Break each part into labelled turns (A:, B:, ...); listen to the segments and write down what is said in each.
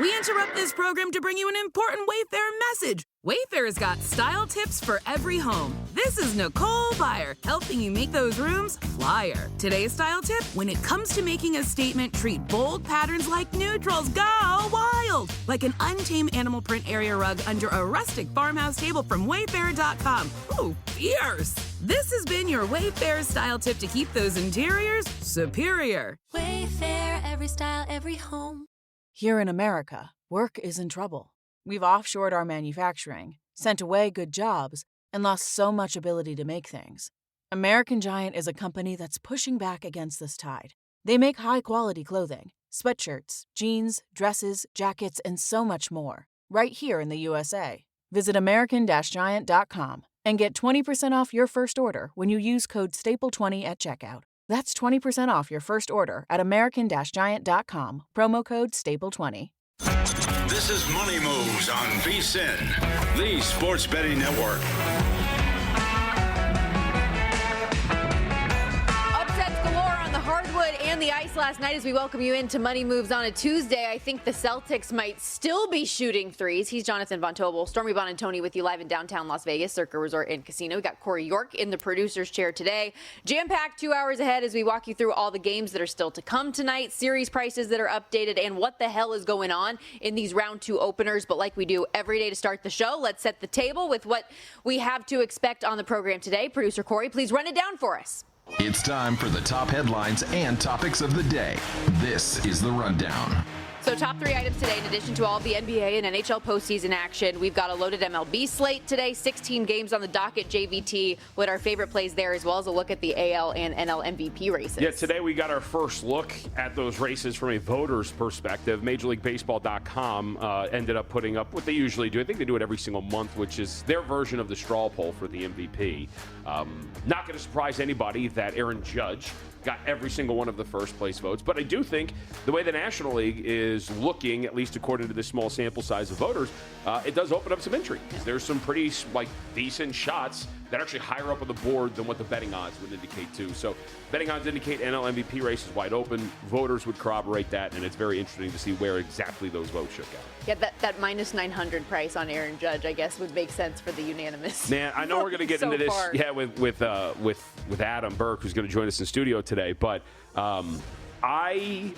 A: We interrupt this program to bring you an important Wayfair message. Wayfair's got style tips for every home. This is Nicole Byer, helping you make those rooms flyer. Today's style tip: when it comes to making a statement, treat bold patterns like neutrals. Go wild! Like an untamed animal print area rug under a rustic farmhouse table from Wayfair.com. Ooh, fierce! This has been your Wayfair style tip to keep those interiors superior.
B: Wayfair, every style, every home.
C: Here in America, work is in trouble. We've offshored our manufacturing, sent away good jobs, and lost so much ability to make things. American Giant is a company that's pushing back against this tide. They make high-quality clothing, sweatshirts, jeans, dresses, jackets, and so much more, right here in the USA. Visit American-Giant.com and get 20% off your first order when you use code STAPLE20 at checkout. That's 20% off your first order at American-Giant.com, promo code STAPLE20.
D: This is Money Moves on VSiN, the sports betting network.
E: Upsets galore on the hardwood and the ice last night as we welcome you into Money Moves on a Tuesday. I think the Celtics might still be shooting threes. He's Jonathan Vaughn Tobel. Stormy Buonantony with you live in downtown Las Vegas, Circa Resort and Casino. We got Corey York in the producer's chair today. Jam-packed 2 hours ahead as we walk you through all the games that are still to come tonight, series prices that are updated, and what the hell is going on in these round 2 openers. But like we do every day to start the show, let's set the table with what we have to expect on the program today. Producer Corey, please run it down for us.
F: It's time for the top headlines and topics of the day. This is The Rundown.
E: So top 3 items today, in addition to all the NBA and NHL postseason action, we've got a loaded MLB slate today, 16 games on the docket, JVT, with our favorite plays there, as well as a look at the AL and NL MVP races.
G: Yeah, today we got our first look at those races from a voter's perspective. MajorLeagueBaseball.com ended up putting up what they usually do. I think they do it every single month, which is their version of the straw poll for the MVP. Not going to surprise anybody that Aaron Judge got every single one of the first place votes. But I do think the way the National League is looking, at least according to this small sample size of voters, it does open up some intrigue. There's some pretty decent shots that are actually higher up on the board than what the betting odds would indicate too. So betting odds indicate NL MVP race is wide open. Voters would corroborate that, and it's very interesting to see where exactly those votes shook out.
E: Yeah, that minus 900 price on Aaron Judge, I guess, would make sense for the unanimous.
G: Man, I know we're going to get into this, with Adam Burke, who's going to join us in studio today. But I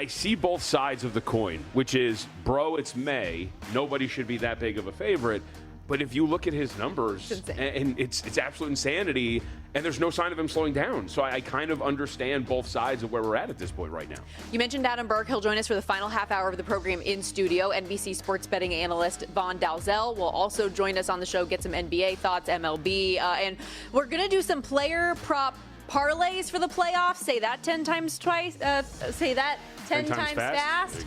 G: see both sides of the coin, which is, bro, it's May. Nobody should be that big of a favorite. But if you look at his numbers, it's absolute insanity, and there's no sign of him slowing down. So I kind of understand both sides of where we're at this point right now. You
E: mentioned Adam Burke. He'll join us for the final half hour of the program in studio. NBC sports betting analyst Vaughn Dalzell will also join us on the show, get some NBA thoughts, MLB, and we're going to do some player prop parlays for the playoffs. Say that 10 times twice. Say that 10 times fast.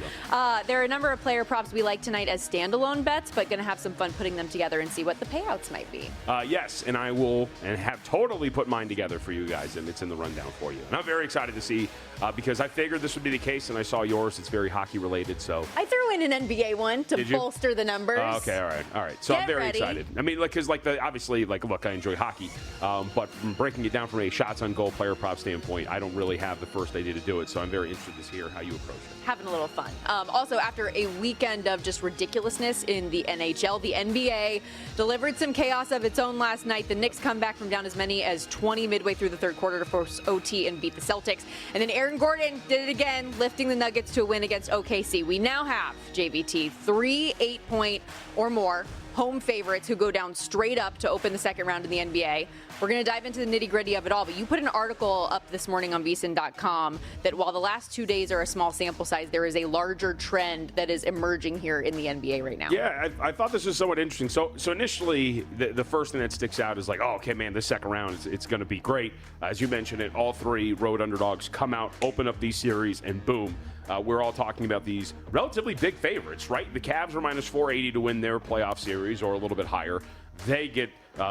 E: There are a number of player props we like tonight as standalone bets, but going to have some fun putting them together and see what the payouts might be. Yes, and I will and have totally put mine together for you guys, and it's in the rundown for you. And I'm very excited to see because I figured this would be the case, and I saw yours. It's very hockey related, so I threw in an NBA one to bolster the numbers. Okay, all right. So I'm very excited. I mean, because obviously, look, I enjoy hockey, but from breaking it down from a shots on goal player prop standpoint, I don't really have the first idea to do it. So I'm very interested to hear how you approach it. Having a little fun. Also, after a weekend of just ridiculousness in the NHL, the NBA delivered some chaos of its own last night. The Knicks come back from down as many as 20 midway through the third quarter to force OT and beat the Celtics. And then Aaron Gordon did it again, lifting the Nuggets to a win against OKC. We now have, JVT, 3 8-point or more home favorites who go down straight up to open the second round in the NBA. We're going to dive into the nitty-gritty of it all, but you put an article up this morning on VSiN.com that while the last 2 days are a small sample size, there is a larger trend that is emerging here in the NBA right now. Yeah, I thought this was somewhat interesting. So initially, the first thing that sticks out is okay, man, this second round, it's going to be great. As you mentioned it, all 3 road underdogs come out, open up these series, and boom. We're all talking about these relatively big favorites, right? The Cavs are minus 480 to win their playoff series, or a little bit higher. They get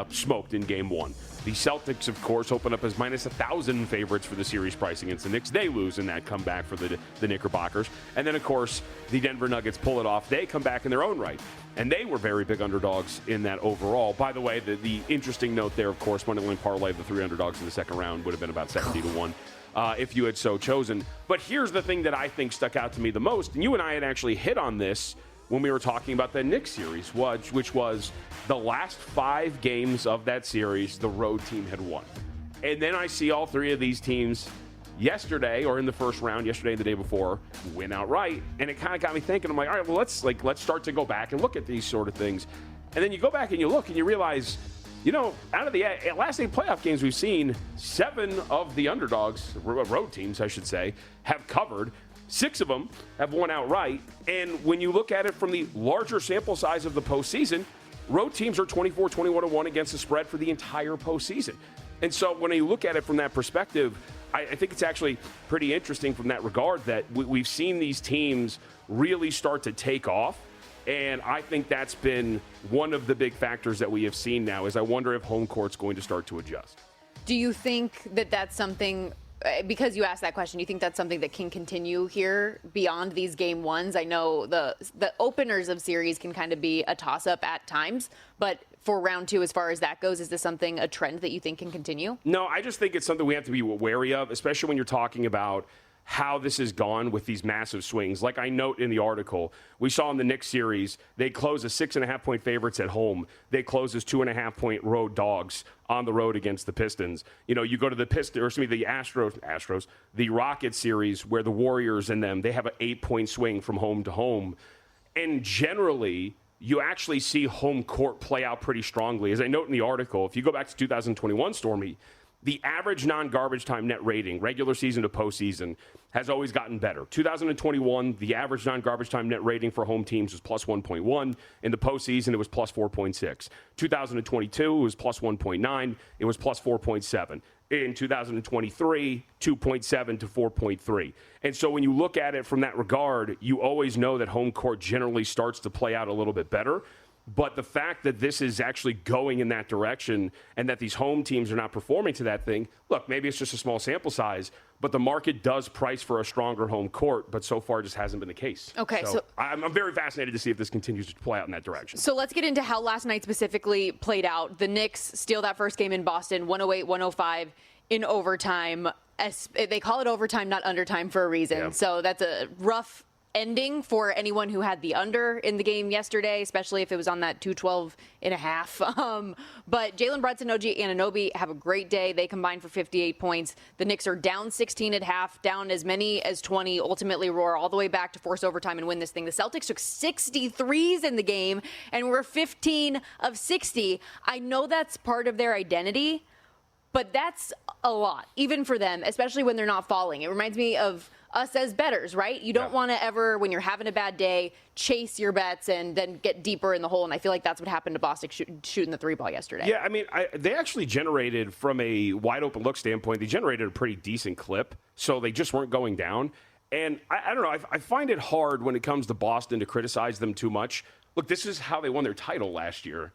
E: smoked in game 1. The Celtics, of course, open up as minus 1,000 favorites for the series price against the Knicks. They lose in that comeback for the Knickerbockers. And then, of course, the Denver Nuggets pull it off. They come back in their own right. And they were very big underdogs in that overall. By the way, the interesting note there, of course, money line parlay, the 3 underdogs in the second round would have been about 70 to 1.
G: if you had so chosen. But here's the thing that I think stuck out to me the most, and you and I had actually hit on this when we were talking about the Knicks series, which was the last 5 games of that series, the road team had won. And then I see all 3 of these teams yesterday, or in the first round, yesterday and the day before, win outright. And it kind of got me thinking, I'm like, all right, well, let's start to go back and look at these sort of things. And then you go back and you look and you realize, out of the last 8 playoff games we've seen, 7 of the underdogs, road teams, I should say, have covered. 6 of them have won outright. And when you look at it from the larger sample size of the postseason, road teams are 24-21-1 against the spread for the entire postseason. And so when you look at it from that perspective, I think it's actually pretty interesting from that regard that we've seen these teams really start to take off. And I think that's been one of the big factors that we have seen now is I wonder if home court's going to start to adjust.
E: Do you think that that's something, because you asked that question, you think that's something that can continue here beyond these game ones? I know the openers of series can kind of be a toss-up at times, but for round 2, as far as that goes, is this a trend that you think can continue?
G: No, I just think it's something we have to be wary of, especially when you're talking about how this has gone with these massive swings. Like I note in the article, we saw in the Knicks series, they close as 6.5-point favorites at home. They close as 2.5-point road dogs on the road against the Pistons. You go to the Astros, the Rockets series where the Warriors and them, they have an 8-point swing from home to home. And generally, you actually see home court play out pretty strongly. As I note in the article, if you go back to 2021, Stormy, the average non-garbage time net rating, regular season to postseason, has always gotten better. 2021, the average non-garbage time net rating for home teams was plus 1.1. In the postseason, it was plus 4.6. 2022, it was plus 1.9. It was plus 4.7. In 2023, 2.7 to 4.3. And so when you look at it from that regard, you always know that home court generally starts to play out a little bit better. But the fact that this is actually going in that direction and that these home teams are not performing to that thing, look, maybe it's just a small sample size, but the market does price for a stronger home court, but so far it just hasn't been the case.
E: Okay, so
G: I'm very fascinated to see if this continues to play out in that direction.
E: So let's get into how last night specifically played out. The Knicks steal that first game in Boston, 108-105 in overtime. They call it overtime, not undertime, for a reason. Yeah. So that's a rough ending for anyone who had the under in the game yesterday, especially if it was on that 212.5. But Jalen Brunson, OG Anunoby have a great day. They combined for 58 points. The Knicks are down 16 at half, down as many as 20, ultimately roar all the way back to force overtime and win this thing. The Celtics took 63s in the game and were 15 of 60. I know that's part of their identity, but that's a lot, even for them, especially when they're not falling. It reminds me of us as bettors, right? You don't want to ever, when you're having a bad day, chase your bets and then get deeper in the hole. And I feel like that's what happened to Boston shooting the 3-ball yesterday.
G: Yeah, I mean, they actually generated, from a wide open look standpoint, they generated a pretty decent clip. So they just weren't going down. And I don't know, I find it hard when it comes to Boston to criticize them too much. Look, this is how they won their title last year.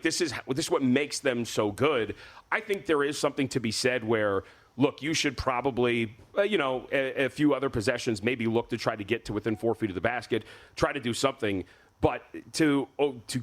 G: This is what makes them so good. I think there is something to be said where, look, you should probably, a few other possessions, maybe look to try to get to within 4 feet of the basket, try to do something. But to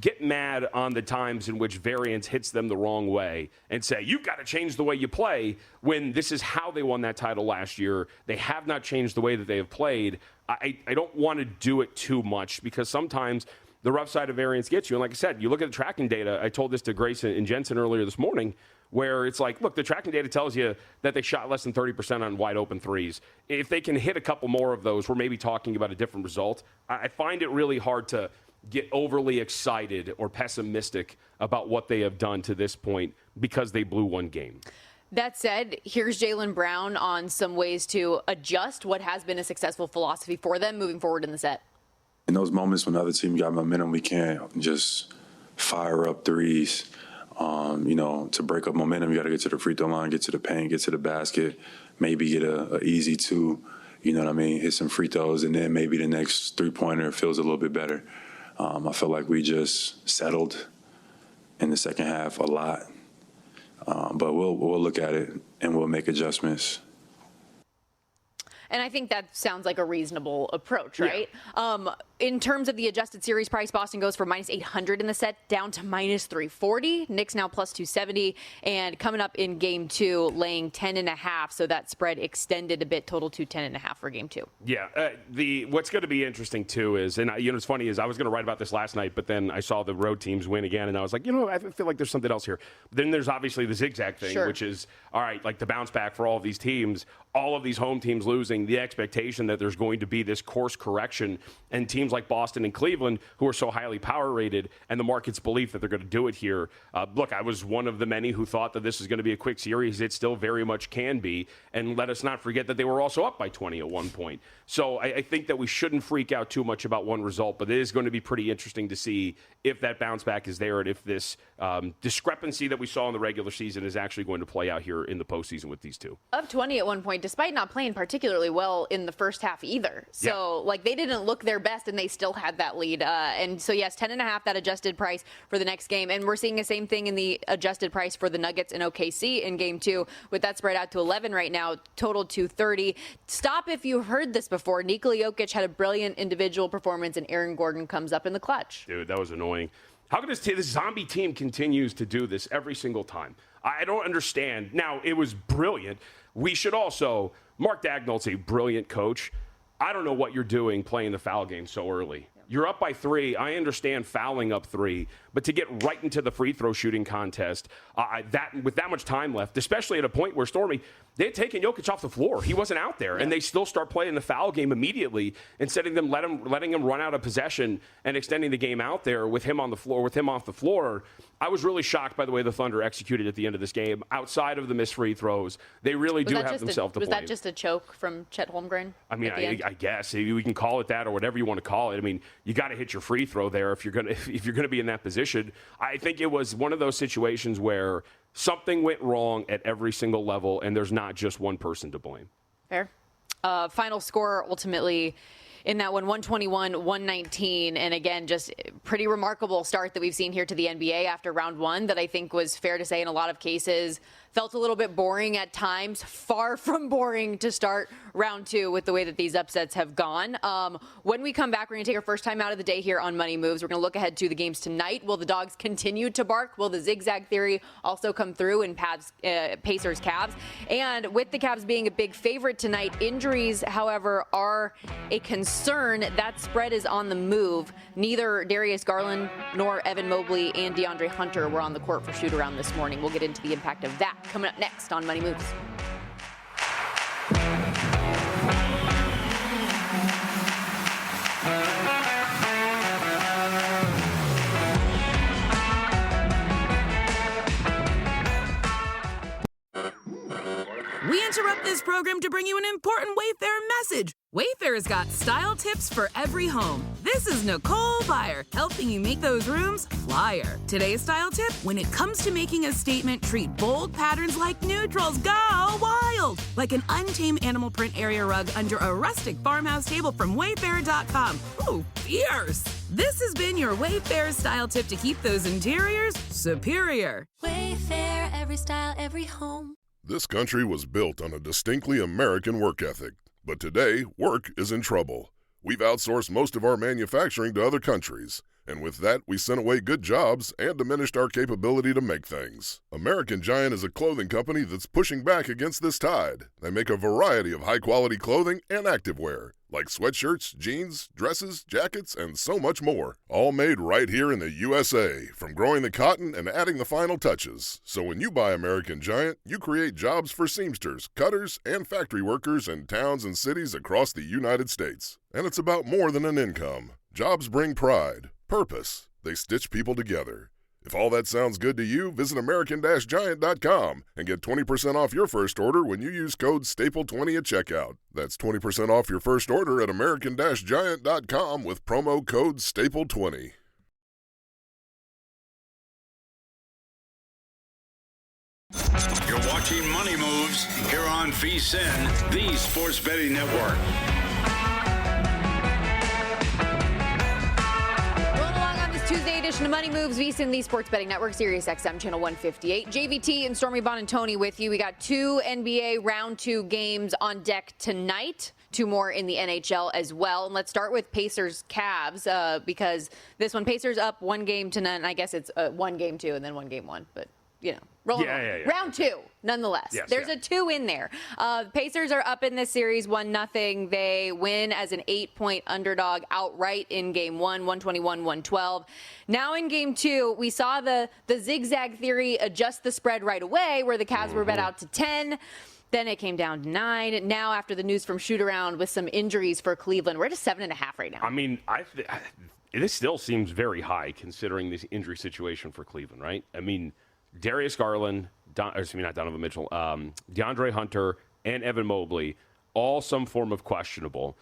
G: get mad on the times in which variance hits them the wrong way and say, you've got to change the way you play, when this is how they won that title last year, they have not changed the way that they have played. I don't want to do it too much because sometimes the rough side of variance gets you. And like I said, you look at the tracking data. I told this to Grace and Jensen earlier this morning, where it's like, look, the tracking data tells you that they shot less than 30% on wide open threes. If they can hit a couple more of those, we're maybe talking about a different result. I find it really hard to get overly excited or pessimistic about what they have done to this point because they blew one game.
E: That said, here's Jaylen Brown on some ways to adjust what has been a successful philosophy for them moving forward in the set.
H: In those moments when the other team got momentum, we can't just fire up threes. To break up momentum, you got to get to the free throw line, get to the paint, get to the basket, maybe get a easy 2, hit some free throws, and then maybe the next three-pointer feels a little bit better. I feel like we just settled in the second half a lot, but we'll look at it and we'll make adjustments.
E: And I think that sounds like a reasonable approach, right? Yeah. in terms of the adjusted series price, Boston goes from minus 800 in the set down to minus 340. Knicks now plus 270. And coming up in game 2, laying 10.5. So that spread extended a bit, total to 10.5 for game 2.
G: Yeah. What's going to be interesting, too, is, and what's funny is I was going to write about this last night, but then I saw the road teams win again, and I was like, I feel like there's something else here. Then there's obviously the zigzag thing, which is, all right, like the bounce back for all of these teams, all of these home teams losing, the expectation that there's going to be this course correction, and teams like Boston and Cleveland, who are so highly power rated, and the market's belief that they're going to do it here. Look, I was one of the many who thought that this is going to be a quick series. It still very much can be. And let us not forget that they were also up by 20 at one point. So I think that we shouldn't freak out too much about one result, but it is going to be pretty interesting to see if that bounce back is there and if this discrepancy that we saw in the regular season is actually going to play out here in the postseason with these two.
E: Up 20 at one point, despite not playing particularly well in the first half either. So, they didn't look their best, and they still had that lead. And so, yes, 10.5, that adjusted price for the next game. And we're seeing the same thing in the adjusted price for the Nuggets and OKC in game 2, with that spread out to 11 right now, total 230. Stop if you heard this before. Nikola Jokic had a brilliant individual performance, and Aaron Gordon comes up in the clutch.
G: Dude, that was annoying. How can this zombie team continues to do this every single time? I don't understand. Now, it was brilliant. We should also, Mark Dagnall's a brilliant coach. I don't know what you're doing playing the foul game so early. You're up by 3. I understand fouling up 3, but to get right into the free throw shooting contest, with that much time left, especially at a point where Stormy, they had taken Jokic off the floor. He wasn't out there, and they still start playing the foul game immediately instead of letting him run out of possession and extending the game out there with him on the floor, with him off the floor. I was really shocked by the way the Thunder executed at the end of this game. Outside of the missed free throws, they really do have themselves to blame.
E: Was that just a choke from Chet Holmgren?
G: I mean, I guess we can call it that or whatever you want to call it. I mean, you got to hit your free throw there if you're gonna be in that position. I think it was one of those situations where something went wrong at every single level, and there's not just one person to blame.
E: Fair. Final score ultimately in that one, 121-119. And again, just pretty remarkable start that we've seen here to the NBA after round 1 that I think was fair to say in a lot of cases felt a little bit boring at times, far from boring to start round 2 with the way that these upsets have gone. When we come back, we're going to take our first time out of the day here on Money Moves. We're going to look ahead to the games tonight. Will the Dogs continue to bark? Will the zigzag theory also come through in Pacers Cavs? And with the Cavs being a big favorite tonight, injuries, however, are a concern. That spread is on the move. Neither Darius Garland nor Evan Mobley and DeAndre Hunter were on the court for shoot-around this morning. We'll get into the impact of that coming up next on Money Moves.
A: We interrupt this program to bring you an important Wayfair message. Wayfair's got style tips for every home. This is Nicole Byer, helping you make those rooms flyer. Today's style tip: when it comes to making a statement, treat bold patterns like neutrals. Go wild! Like an untamed animal print area rug under a rustic farmhouse table from Wayfair.com. Ooh, fierce! This has been your Wayfair style tip to keep those interiors superior.
B: Wayfair, every style, every home.
I: This country was built on a distinctly American work ethic. But today, work is in trouble. We've outsourced most of our manufacturing to other countries. And with that, we sent away good jobs and diminished our capability to make things. American Giant is a clothing company that's pushing back against this tide. They make a variety of high-quality clothing and activewear, like sweatshirts, jeans, dresses, jackets, and so much more. All made right here in the USA, from growing the cotton and adding the final touches. So when you buy American Giant, you create jobs for seamsters, cutters, and factory workers in towns and cities across the United States. And it's about more than an income. Jobs bring pride, purpose. They stitch people together. If all that sounds good to you, visit American-Giant.com and get 20% off your first order when you use code STAPLE20 at checkout. That's 20% off your first order at American-Giant.com with promo code STAPLE20.
D: You're watching Money Moves here on VSiN, the Sports Betting Network.
E: Tuesday edition of Money Moves, VSiN, the Sports Betting Network, Sirius XM, Channel 158. JVT and Stormy Buonantony with you. We got 2 NBA Round 2 games on deck tonight. two more in the NHL as well. And let's start with Pacers-Cavs because this one, Pacers up 1-0. I guess it's 1-2 and then 1-1, but rolling on. Round 2, nonetheless.
G: Yes,
E: There's a 2 in there. Pacers are up in this series 1-0. They win as an 8-point underdog outright in game 1, 121-112. Now in game 2, we saw the zigzag theory adjust the spread right away, where the Cavs were bet out to 10. Then it came down to 9. Now, after the news from shoot-around with some injuries for Cleveland, we're at a 7.5 right now.
G: I mean, this still seems very high considering this injury situation for Cleveland, right? I mean, Darius Garland, not Donovan Mitchell, DeAndre Hunter, and Evan Mobley, all some form of questionable.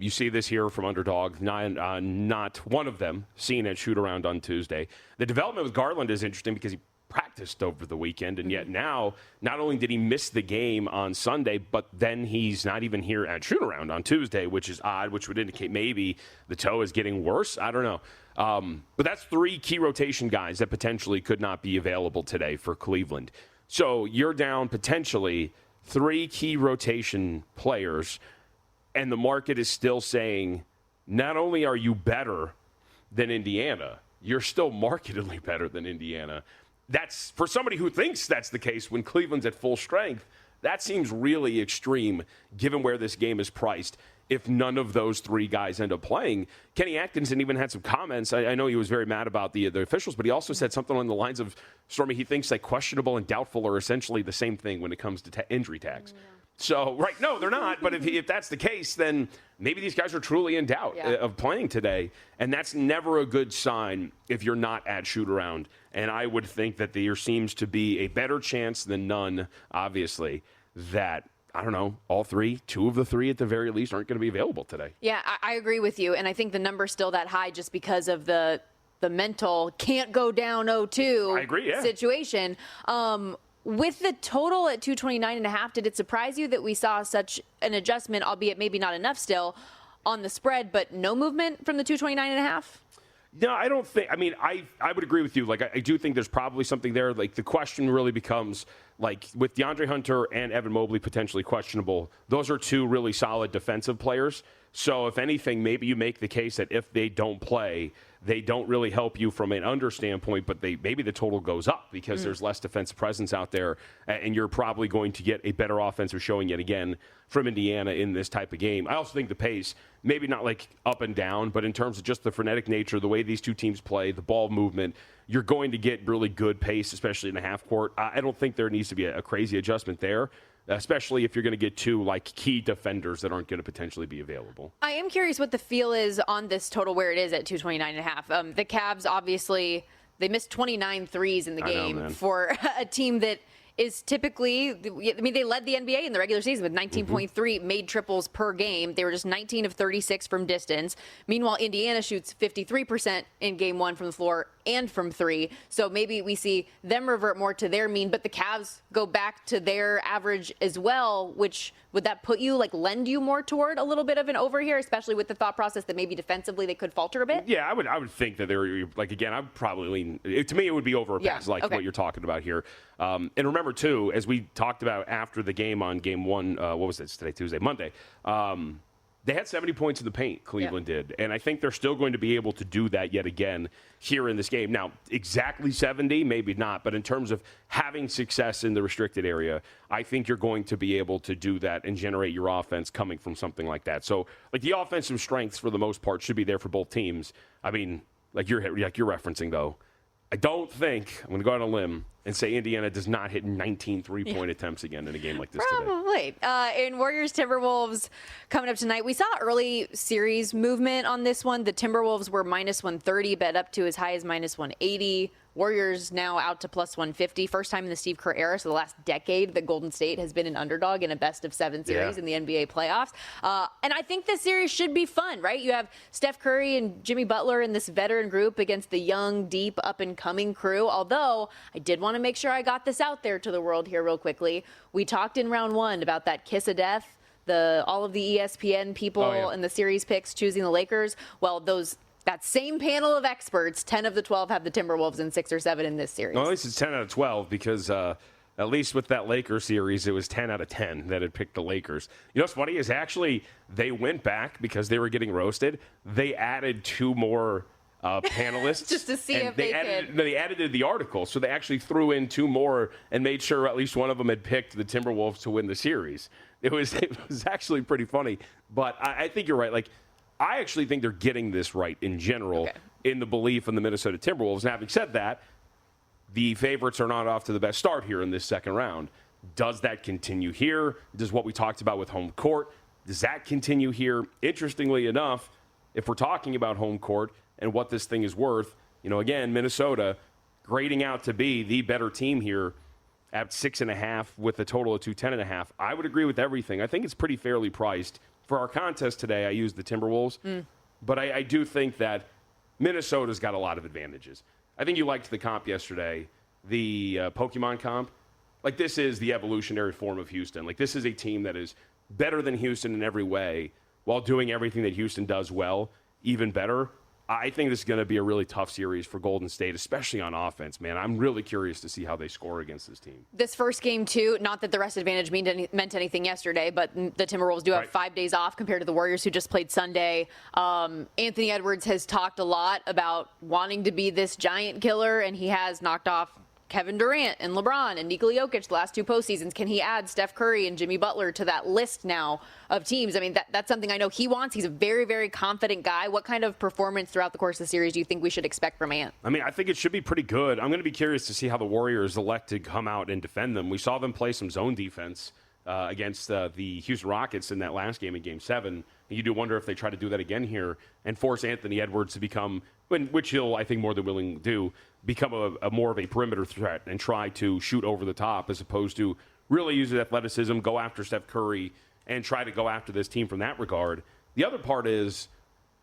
G: You see this here from Underdog, not one of them seen at shoot-around on Tuesday. The development with Garland is interesting because he practiced over the weekend, and yet now, not only did he miss the game on Sunday, but then he's not even here at shoot-around on Tuesday, which is odd, which would indicate maybe the toe is getting worse. I don't know. But that's 3 key rotation guys that potentially could not be available today for Cleveland. So you're down potentially 3 key rotation players, and the market is still saying not only are you better than Indiana, you're still markedly better than Indiana. That's, for somebody who thinks that's the case when Cleveland's at full strength, that seems really extreme given where this game is priced. If none of those 3 guys end up playing, Kenny Atkinson even had some comments. I know he was very mad about the officials, but he also said something along the lines of, Stormy, he thinks like questionable and doubtful are essentially the same thing when it comes to injury tags. Yeah. So, right, no, they're not. But if that's the case, then maybe these guys are truly in doubt of playing today. And that's never a good sign if you're not at shoot-around. And I would think that there seems to be a better chance than none, obviously, that, I don't know, all 3, 2 of the 3 at the very least aren't going to be available today. Yeah,
E: I agree with you. And I think the number's still that high just because of the mental can't go down 0-2 situation. With the total at 229.5, did it surprise you that we saw such an adjustment, albeit maybe not enough still, on the spread, but no movement from the 229.5?
G: No, I don't think. I mean, I would agree with you. Like, I do think there's probably something there. Like, the question really becomes, like, with DeAndre Hunter and Evan Mobley potentially questionable, those are 2 really solid defensive players. So, if anything, maybe you make the case that if they don't play, they don't really help you from an under standpoint, but maybe the total goes up because there's less defensive presence out there, and you're probably going to get a better offensive showing yet again from Indiana in this type of game. I also think the pace, maybe not like up and down, but in terms of just the frenetic nature, the way these 2 teams play, the ball movement, you're going to get really good pace, especially in the half court. I don't think there needs to be a crazy adjustment there, especially if you're going to get 2 like key defenders that aren't going to potentially be available.
E: I am curious what the feel is on this total where it is at 229.5. The Cavs, obviously, they missed 29 threes in the game for a team that is typically, I mean, they led the NBA in the regular season with 19.3 made triples per game. They were just 19 of 36 from distance. Meanwhile, Indiana shoots 53% in game 1 from the floor and from 3. So maybe we see them revert more to their mean, but the Cavs go back to their average as well, which would that put you, like, lend you more toward a little bit of an over here, especially with the thought process that maybe defensively they could falter a bit?
G: Yeah, I would think that they're, like, again, I would probably lean, to me it would be over a pass, what you're talking about here. And remember, too, as we talked about after the game on game 1, what was it today, Tuesday, Monday, they had 70 points in the paint, Cleveland did. And I think they're still going to be able to do that yet again here in this game. Now, exactly 70, maybe not. But in terms of having success in the restricted area, I think you're going to be able to do that and generate your offense coming from something like that. So, like, the offensive strengths, for the most part, should be there for both teams. I mean, like you're referencing, though, I don't think, I'm going to go on a limb and say Indiana does not hit 19 three-point attempts again in a game like this today.
E: Probably. In Warriors-Timberwolves coming up tonight, we saw early series movement on this one. The Timberwolves were minus 130, bet up to as high as minus 180. Warriors now out to plus 150. First time in the Steve Kerr era, so the last decade that Golden State has been an underdog in a best-of-7 series in the NBA playoffs. And I think this series should be fun, right? You have Steph Curry and Jimmy Butler in this veteran group against the young, deep, up-and-coming crew. Although, I did want to make sure I got this out there to the world here real quickly. We talked in round 1 about that kiss of death, all of the ESPN people and the series picks choosing the Lakers. Well, that same panel of experts, 10 of the 12 have the Timberwolves in 6 or 7 in this series.
G: Well, at least it's 10 out of 12 because At least with that Lakers series, it was 10 out of 10 that had picked the Lakers. You know what's funny is actually they went back because they were getting roasted. They added 2 more panelists.
E: Just to see if they could.
G: They added to the article, so they actually threw in 2 more and made sure at least one of them had picked the Timberwolves to win the series. It was actually pretty funny. But I think you're right. Like, I actually think they're getting this right in general in the belief in the Minnesota Timberwolves. And having said that, the favorites are not off to the best start here in this second round. Does that continue here? Does what we talked about with home court, does that continue here? Interestingly enough, if we're talking about home court and what this thing is worth, again, Minnesota grading out to be the better team here at 6.5 with a total of 210.5. I would agree with everything. I think it's pretty fairly priced. For our contest today, I used the Timberwolves, but I do think that Minnesota's got a lot of advantages. I think you liked the comp yesterday, the Pokemon comp. Like, this is the evolutionary form of Houston. Like, this is a team that is better than Houston in every way while doing everything that Houston does well, even better. I think this is going to be a really tough series for Golden State, especially on offense, man. I'm really curious to see how they score against this team.
E: This first game, too, not that the rest advantage meant anything yesterday, but the Timberwolves do have 5 days off compared to the Warriors who just played Sunday. Anthony Edwards has talked a lot about wanting to be this giant killer, and he has knocked off Kevin Durant and LeBron and Nikola Jokic the last 2 postseasons. Can he add Steph Curry and Jimmy Butler to that list now of teams? I mean, that's something I know he wants. He's a very, very confident guy. What kind of performance throughout the course of the series do you think we should expect from Ant?
G: I mean, I think it should be pretty good. I'm going to be curious to see how the Warriors elect to come out and defend them. We saw them play some zone defense against the Houston Rockets in that last game in Game 7. And you do wonder if they try to do that again here and force Anthony Edwards to become, which he'll, I think, more than willing to do, become a more of a perimeter threat and try to shoot over the top as opposed to really use his athleticism, go after Steph Curry, and try to go after this team from that regard. The other part is,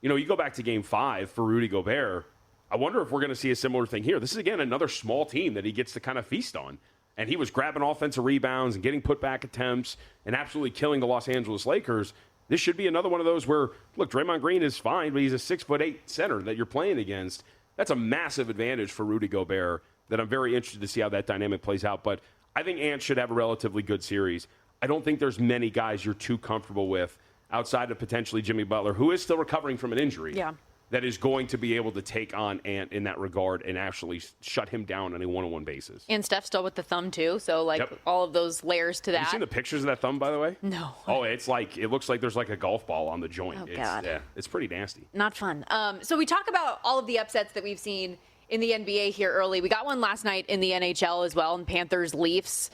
G: you go back to Game 5 for Rudy Gobert. I wonder if we're going to see a similar thing here. This is, again, another small team that he gets to kind of feast on. And he was grabbing offensive rebounds and getting put-back attempts and absolutely killing the Los Angeles Lakers. This should be another one of those where, look, Draymond Green is fine, but he's a 6'8" center that you're playing against. That's a massive advantage for Rudy Gobert that I'm very interested to see how that dynamic plays out. But I think Ant should have a relatively good series. I don't think there's many guys you're too comfortable with outside of potentially Jimmy Butler, who is still recovering from an injury, that is going to be able to take on Ant in that regard and actually shut him down on a one-on-one basis.
E: And Steph still with the thumb, too, so, all of those layers to that.
G: Have you seen the pictures of that thumb, by the way?
E: No.
G: Oh, it looks like there's like a golf ball on the joint.
E: Oh, God.
G: Yeah, it's pretty nasty.
E: Not fun. So we talk about all of the upsets that we've seen in the NBA here early. We got one last night in the NHL as well, in Panthers-Leafs.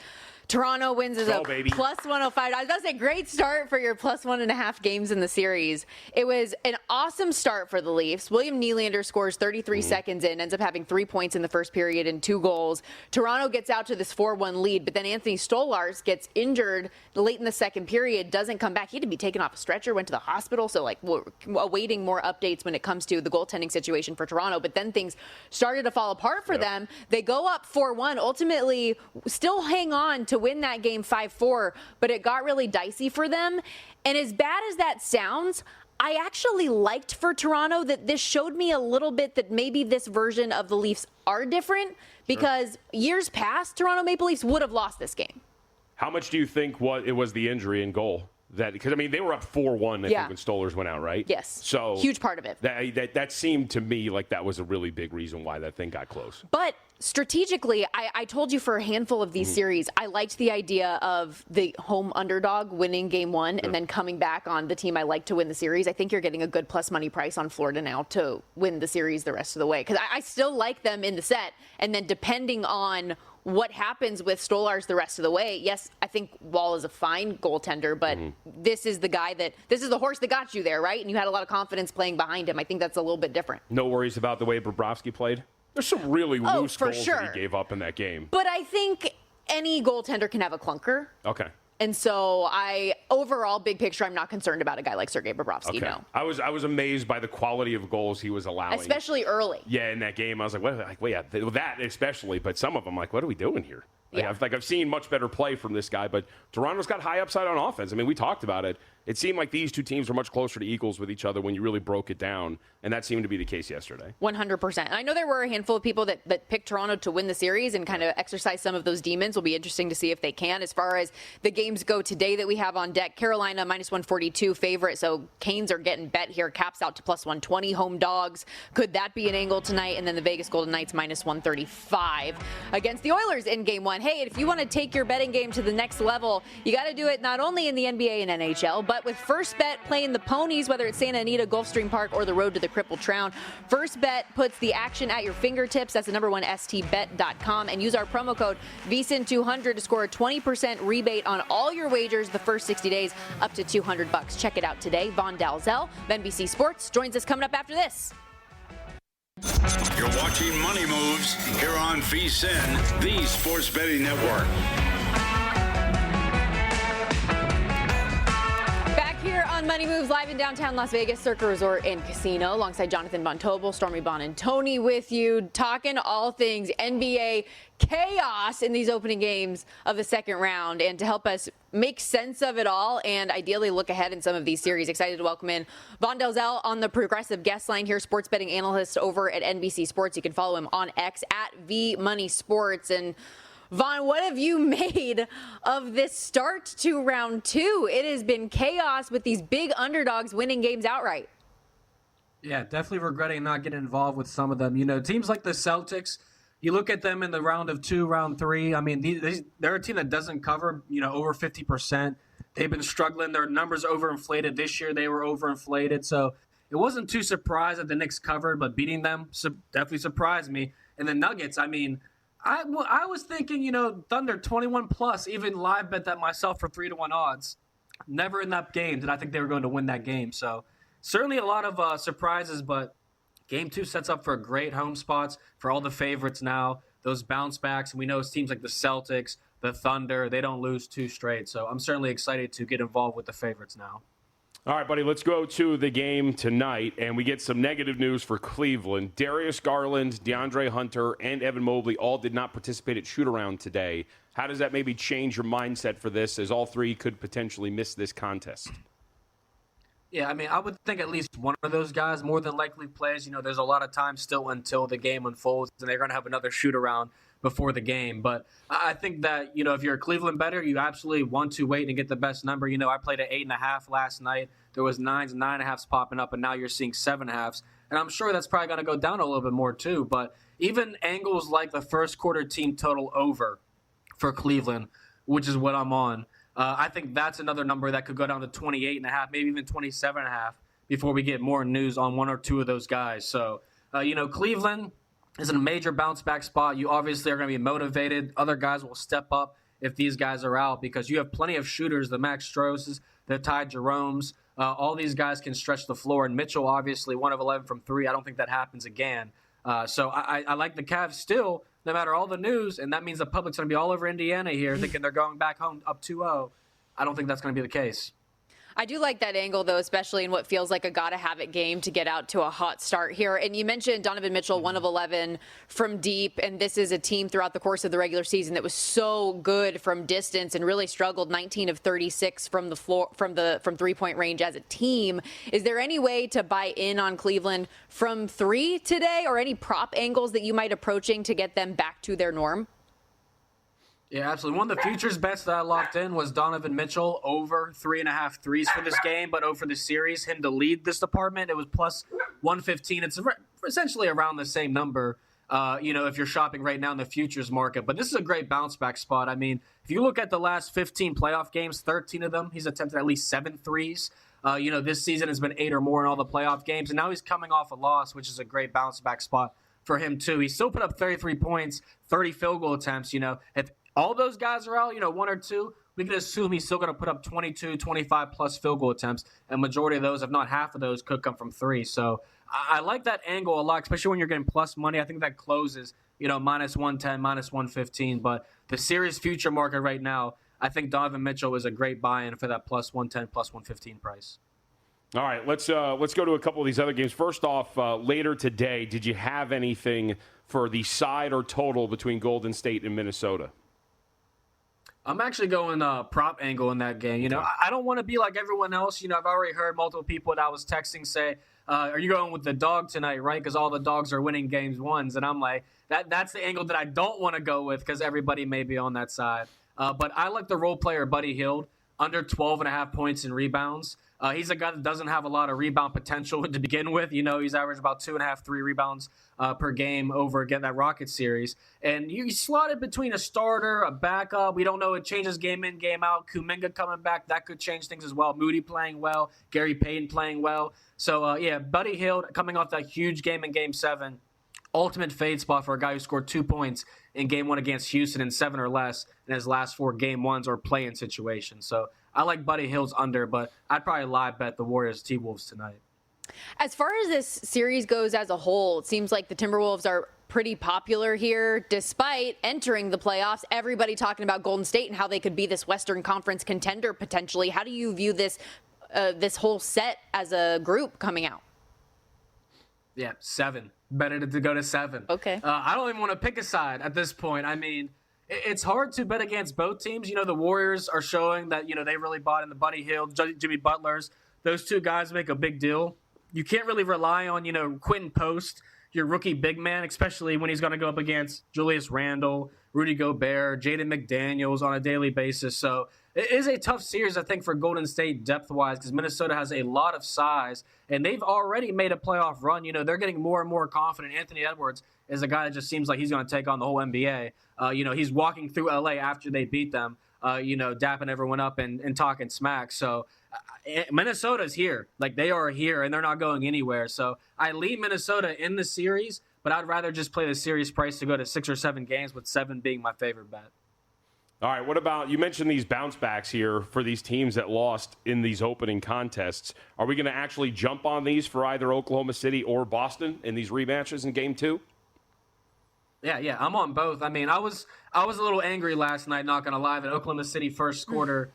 E: Toronto wins as
G: baby.
E: plus 105. I was about to say, great start for your plus 1.5 games in the series. It was an awesome start for the Leafs. William Nylander scores 33 seconds in, ends up having 3 points in the first period and 2 goals. Toronto gets out to this 4-1 lead, but then Anthony Stolarz gets injured late in the second period, doesn't come back. He had to be taken off a stretcher, went to the hospital, so we're awaiting more updates when it comes to the goaltending situation for Toronto. But then things started to fall apart for them. They go up 4-1, ultimately still hang on to win that game 5-4, but it got really dicey for them. And as bad as that sounds, I actually liked for Toronto that this showed me a little bit that maybe this version of the Leafs are different, because years past, Toronto Maple Leafs would have lost this game.
G: How much do you think it was the injury in goal? Because, I mean, they were up 4-1, I think, when Stolarz went out, right?
E: Yes.
G: So
E: huge part of it.
G: That seemed to me like that was a really big reason why that thing got close.
E: But strategically, I told you for a handful of these series, I liked the idea of the home underdog winning game 1 and then coming back on the team I like to win the series. I think you're getting a good plus money price on Florida now to win the series the rest of the way, because I still like them in the set. And then depending on what happens with Stolarz the rest of the way, yes, I think Wall is a fine goaltender, but this is the horse that got you there, right? And you had a lot of confidence playing behind him. I think that's a little bit different.
G: No worries about the way Bobrovsky played? There's some really loose goals that he gave up in that game.
E: But I think any goaltender can have a clunker.
G: Okay.
E: And so overall, big picture, I'm not concerned about a guy like Sergei Bobrovsky,
G: okay.
E: no.
G: I was amazed by the quality of goals he was allowing.
E: Especially early.
G: Yeah, in that game, I was like, that especially, but some of them, what are we doing here? I've seen much better play from this guy, but Toronto's got high upside on offense. I mean, we talked about it. It seemed like these two teams were much closer to equals with each other when you really broke it down, and that seemed to be the case yesterday.
E: 100%. And I know there were a handful of people that picked Toronto to win the series and kind of exercise some of those demons. Will be interesting to see if they can. As far as the games go today that we have on deck, Carolina minus 142 favorite, so Canes are getting bet here. Caps out to plus 120, home dogs. Could that be an angle tonight? And then the Vegas Golden Knights minus 135 against the Oilers in game one. Hey, if you want to take your betting game to the next level, you got to do it not only in the NBA and NHL, but with First Bet playing the Ponies, whether it's Santa Anita, Gulfstream Park, or the road to the Crippled Crown. First Bet puts the action at your fingertips. That's the number one stbet.com. And use our promo code VSIN200 to score a 20% rebate on all your wagers the first 60 days up to $200. Check it out today. Vaughn Dalzell of NBC Sports joins us coming up after this.
D: You're watching Money Moves here on VSIN, the Sports Betting Network.
E: On Money Moves, live in downtown Las Vegas, Circa Resort and Casino, alongside Jonathan Von Tobel, Stormy Buonantony with you, talking all things NBA chaos in these opening games of the second round. And to help us make sense of it all and ideally look ahead in some of these series, excited to welcome in Vaughn Dalzell on the progressive guest line here, sports betting analyst over at NBC Sports. You can follow him on X at VMoneySports. And Vaughn, what have you made of this start to round two? It has been chaos with these big underdogs winning games outright.
J: Yeah, definitely regretting not getting involved with some of them. You know, teams like the Celtics, you look at them in the round of two, round three. I mean, they're a team that doesn't cover, over 50%. They've been struggling. Their numbers overinflated. This year they were overinflated. So it wasn't too surprised that the Knicks covered, but beating them definitely surprised me. And the Nuggets, I mean, I was thinking, Thunder 21 plus, even live bet that myself for 3-1 odds. Never in that game did I think they were going to win that game. So certainly a lot of surprises, but game two sets up for great home spots for all the favorites now. Those bounce backs, and we know teams like the Celtics, the Thunder, they don't lose two straight. So I'm certainly excited to get involved with the favorites now.
G: All right, buddy, let's go to the game tonight, and we get some negative news for Cleveland. Darius Garland, DeAndre Hunter, and Evan Mobley all did not participate at shoot-around today. How does that maybe change your mindset for this, as all three could potentially miss this contest?
J: Yeah, I mean, I would think at least one of those guys more than likely plays. There's a lot of time still until the game unfolds, and they're going to have another shoot-around before the game. But I think that, if you're a Cleveland bettor, you absolutely want to wait and get the best number. I played at 8.5 last night. There was 9s and 9.5s popping up, and now you're seeing 7.5s. And I'm sure that's probably going to go down a little bit more too. But even angles like the first quarter team total over for Cleveland, which is what I'm on, I think that's another number that could go down to 28.5, maybe even 27.5 before we get more news on one or two of those guys. So, Cleveland is in a major bounce back spot. You obviously are going to be motivated. Other guys will step up if these guys are out because you have plenty of shooters, the Max Stroses, the Ty Jeromes. All these guys can stretch the floor. And Mitchell, obviously, 1 of 11 from 3. I don't think that happens again. So I like the Cavs still, no matter all the news. And that means the public's going to be all over Indiana here thinking they're going back home up 2-0. I don't think that's going to be the case.
E: I do like that angle, though, especially in what feels like a gotta-have-it game to get out to a hot start here. And you mentioned Donovan Mitchell, 1 of 11 from deep, and this is a team throughout the course of the regular season that was so good from distance and really struggled 19 of 36 from the floor, from three-point range as a team. Is there any way to buy in on Cleveland from 3 today, or any prop angles that you might approaching to get them back to their norm?
J: Yeah, absolutely. One of the futures bets that I locked in was Donovan Mitchell over 3.5 threes for this game, but over the series, him to lead this department, it was plus 115. It's essentially around the same number, if you're shopping right now in the futures market. But this is a great bounce back spot. I mean, if you look at the last 15 playoff games, 13 of them, he's attempted at least 7 threes. This season has been 8 or more in all the playoff games, and now he's coming off a loss, which is a great bounce back spot for him too. He still put up 33 points, 30 field goal attempts. If all those guys are out, 1 or 2, we can assume he's still going to put up 22, 25 plus field goal attempts. And majority of those, if not half of those, could come from 3. So I like that angle a lot, especially when you're getting plus money. I think that closes, minus 110, minus 115. But the series future market right now, I think Donovan Mitchell is a great buy-in for that plus 110, plus 115 price.
G: All right, let's go to a couple of these other games. First off, later today, did you have anything for the side or total between Golden State and Minnesota?
J: I'm actually going prop angle in that game. I don't want to be like everyone else. I've already heard multiple people that I was texting say, are you going with the dog tonight, right? Because all the dogs are winning games ones. And I'm like, that's the angle that I don't want to go with because everybody may be on that side. But I like the role player Buddy Hield, under 12.5 points in rebounds. He's a guy that doesn't have a lot of rebound potential to begin with. He's averaged about 2.5, 3 rebounds per game over again that Rockets series. And you slot it between a starter, a backup. We don't know. It changes game in, game out. Kuminga coming back, that could change things as well. Moody playing well. Gary Payton playing well. So, Buddy Hield coming off that huge game in Game 7. Ultimate fade spot for a guy who scored 2 points in Game 1 against Houston in 7 or less in his last 4 Game 1s or play-in situations. So I like Buddy Hield's under, but I'd probably live bet the Warriors T-Wolves tonight.
E: As far as this series goes as a whole, it seems like the Timberwolves are pretty popular here, despite entering the playoffs. Everybody talking about Golden State and how they could be this Western Conference contender potentially. How do you view this whole set as a group coming out?
J: Yeah, 7. Better to go to 7.
E: Okay.
J: I don't even want to pick a side at this point. I mean, it's hard to bet against both teams. The Warriors are showing that, they really bought in the Buddy Hield, Jimmy Butlers. Those two guys make a big deal. You can't really rely on, Quentin Post, your rookie big man, especially when he's going to go up against Julius Randle, Rudy Gobert, Jaden McDaniels on a daily basis. So it is a tough series, I think, for Golden State depth-wise because Minnesota has a lot of size, and they've already made a playoff run. They're getting more and more confident. Anthony Edwards is a guy that just seems like he's going to take on the whole NBA. He's walking through L.A. after they beat them, dapping everyone up and talking smack. So Minnesota's here. Like, they are here, and they're not going anywhere. So I lead Minnesota in the series, but I'd rather just play the series price to go to 6 or 7 games, with 7 being my favorite bet.
G: All right, what about, you mentioned these bounce backs here for these teams that lost in these opening contests. Are we going to actually jump on these for either Oklahoma City or Boston in these rematches in Game 2?
J: Yeah, I'm on both. I mean, I was a little angry last night, not going to lie, that Oklahoma City first quarter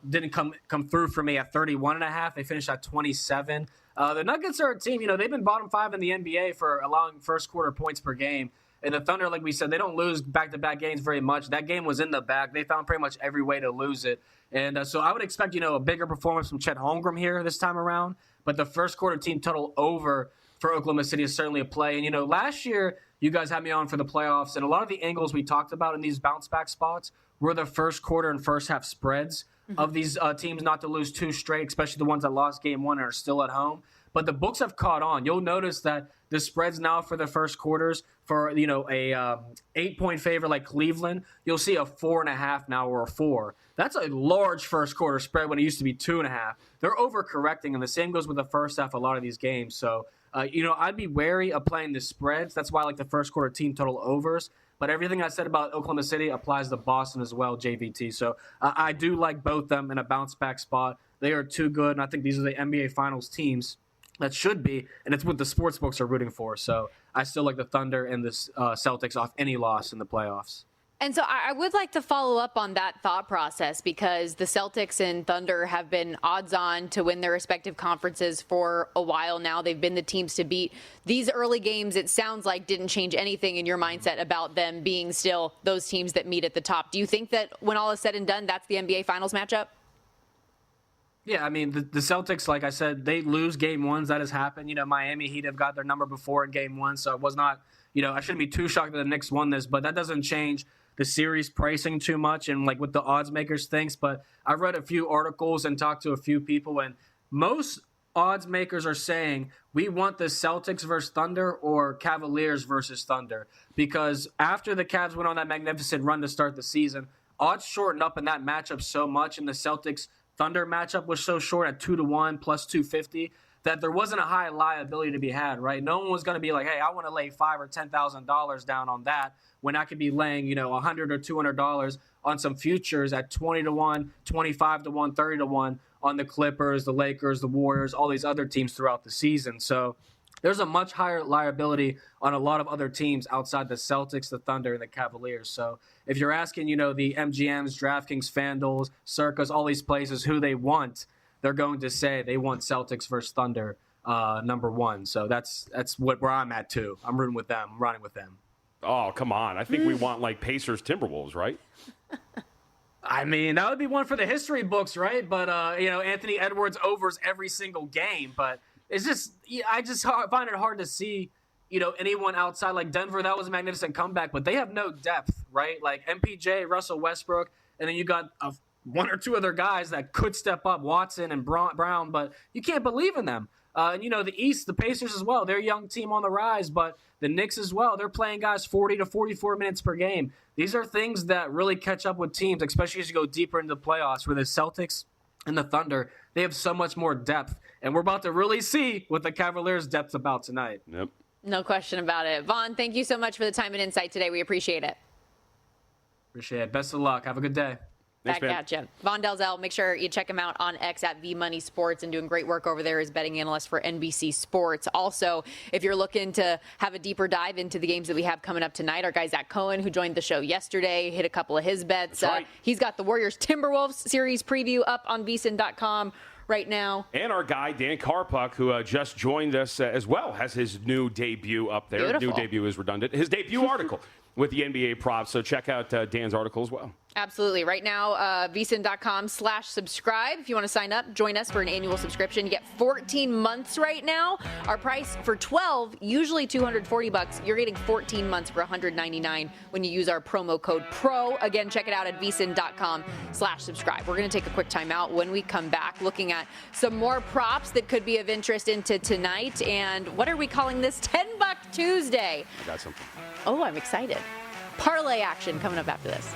J: didn't come through for me at 31.5. They finished at 27. The Nuggets are a team, they've been bottom 5 in the NBA for allowing first quarter points per game. And the Thunder, like we said, they don't lose back-to-back games very much. That game was in the bag. They found pretty much every way to lose it. And so I would expect, a bigger performance from Chet Holmgren here this time around. But the first quarter team total over for Oklahoma City is certainly a play. And, last year you guys had me on for the playoffs, and a lot of the angles we talked about in these bounce-back spots were the first quarter and first half spreads of these teams not to lose 2 straight, especially the ones that lost Game 1 and are still at home. But the books have caught on. You'll notice that the spreads now for the first quarters for, a 8-point favorite like Cleveland, you'll see a 4.5 now or a 4. That's a large first quarter spread when it used to be 2.5. They're overcorrecting, and the same goes with the first half of a lot of these games. So, I'd be wary of playing the spreads. That's why I like the first quarter team total overs. But everything I said about Oklahoma City applies to Boston as well, JVT. So I do like both them in a bounce-back spot. They are too good, and I think these are the NBA Finals teams that should be, and it's what the sports books are rooting for. So I still like the Thunder and the Celtics off any loss in the playoffs.
E: And so I would like to follow up on that thought process because the Celtics and Thunder have been odds on to win their respective conferences for a while now. They've been the teams to beat. These early games, it sounds like, didn't change anything in your mindset about them being still those teams that meet at the top. Do you think that when all is said and done, that's the NBA Finals matchup?
J: Yeah, I mean, the Celtics, like I said, they lose Game 1s. That has happened. Miami Heat have got their number before in Game 1, so it was not, I shouldn't be too shocked that the Knicks won this, but that doesn't change the series pricing too much and like what the odds makers thinks. But I've read a few articles and talked to a few people, and most odds makers are saying we want the Celtics versus Thunder or Cavaliers versus Thunder, because after the Cavs went on that magnificent run to start the season, odds shortened up in that matchup so much, and the Celtics Thunder matchup was so short at 2-1 plus 250 that there wasn't a high liability to be had, right? No one was going to be like, hey, I want to lay $5,000 or $10,000 down on that when I could be laying, $100 or $200 on some futures at 20-1, 25-1, 30-1 on the Clippers, the Lakers, the Warriors, all these other teams throughout the season. So there's a much higher liability on a lot of other teams outside the Celtics, the Thunder, and the Cavaliers. So if you're asking, the MGMs, DraftKings, FanDuels, Circus, all these places who they want, they're going to say they want Celtics versus Thunder number 1. So that's where I'm at too. I'm rooting with them. I'm running with them.
G: Oh, come on. I think we want like Pacers Timberwolves, right?
J: I mean, that would be one for the history books, right? But, Anthony Edwards overs every single game. But it's just, I just find it hard to see, anyone outside like Denver. That was a magnificent comeback, but they have no depth, right? Like MPJ, Russell Westbrook, and then you got one or two other guys that could step up, Watson and Brown, but you can't believe in them. The East, the Pacers as well, they're a young team on the rise, but the Knicks as well, they're playing guys 40 to 44 minutes per game. These are things that really catch up with teams, especially as you go deeper into the playoffs, where the Celtics and the Thunder, they have so much more depth. And we're about to really see what the Cavaliers' depth's about tonight.
G: Yep.
E: No question about it. Vaughn, thank you so much for the time and insight today. We appreciate it.
J: Appreciate it. Best of luck. Have a good day.
E: Back at you. Vaughn Dalzell, make sure you check him out on X at VMoneySports and doing great work over there as betting analyst for NBC Sports. Also, if you're looking to have a deeper dive into the games that we have coming up tonight, our guy Zach Cohen, who joined the show yesterday, hit a couple of his bets.
G: That's right.
E: He's got the Warriors Timberwolves series preview up on VSiN.com right now.
G: And our guy, Dan Karpuk, who just joined us as well, has his new debut up there.
E: Beautiful.
G: New debut is redundant. His debut article with the NBA props. So check out Dan's article as well.
E: Absolutely. Right now, VSiN.com/subscribe. If you want to sign up, join us for an annual subscription. You get 14 months right now. Our price for 12, usually $240. You're getting 14 months for $199 when you use our promo code PRO. Again, check it out at VSiN.com/subscribe. We're going to take a quick time out. When we come back, looking at some more props that could be of interest into tonight. And what are we calling this? $10 Tuesday.
G: I got something.
E: Oh, I'm excited. Parlay action coming up after this.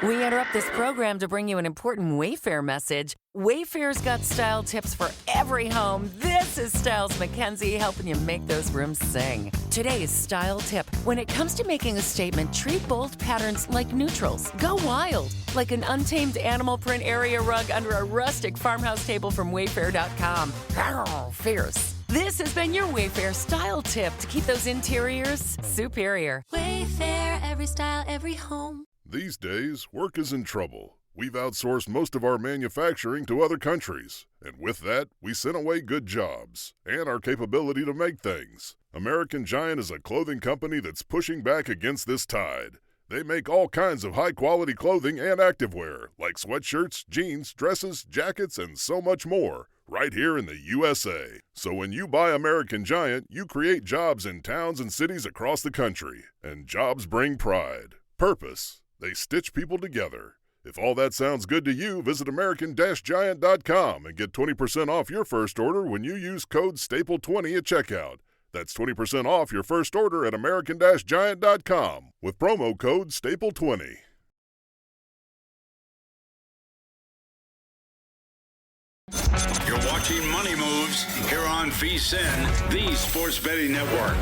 K: We interrupt this program to bring you an important Wayfair message. Wayfair's got style tips for every home. This is Styles McKenzie helping you make those rooms sing. Today's style tip: when it comes to making a statement, treat bold patterns like neutrals. Go wild, like an untamed animal print area rug under a rustic farmhouse table from Wayfair.com. Arr, fierce. This has been your Wayfair style tip to keep those interiors superior.
B: Wayfair, every style, every home.
I: These days, work is in trouble. We've outsourced most of our manufacturing to other countries. And with that, we sent away good jobs and our capability to make things. American Giant is a clothing company that's pushing back against this tide. They make all kinds of high-quality clothing and activewear, like sweatshirts, jeans, dresses, jackets, and so much more, right here in the USA. So when you buy American Giant, you create jobs in towns and cities across the country. And jobs bring pride, purpose. They stitch people together. If all that sounds good to you, visit American-Giant.com and get 20% off your first order when you use code STAPLE20 at checkout. That's 20% off your first order at American-Giant.com with promo code STAPLE20.
D: You're watching Money Moves here on VSiN, the Sports Betting Network.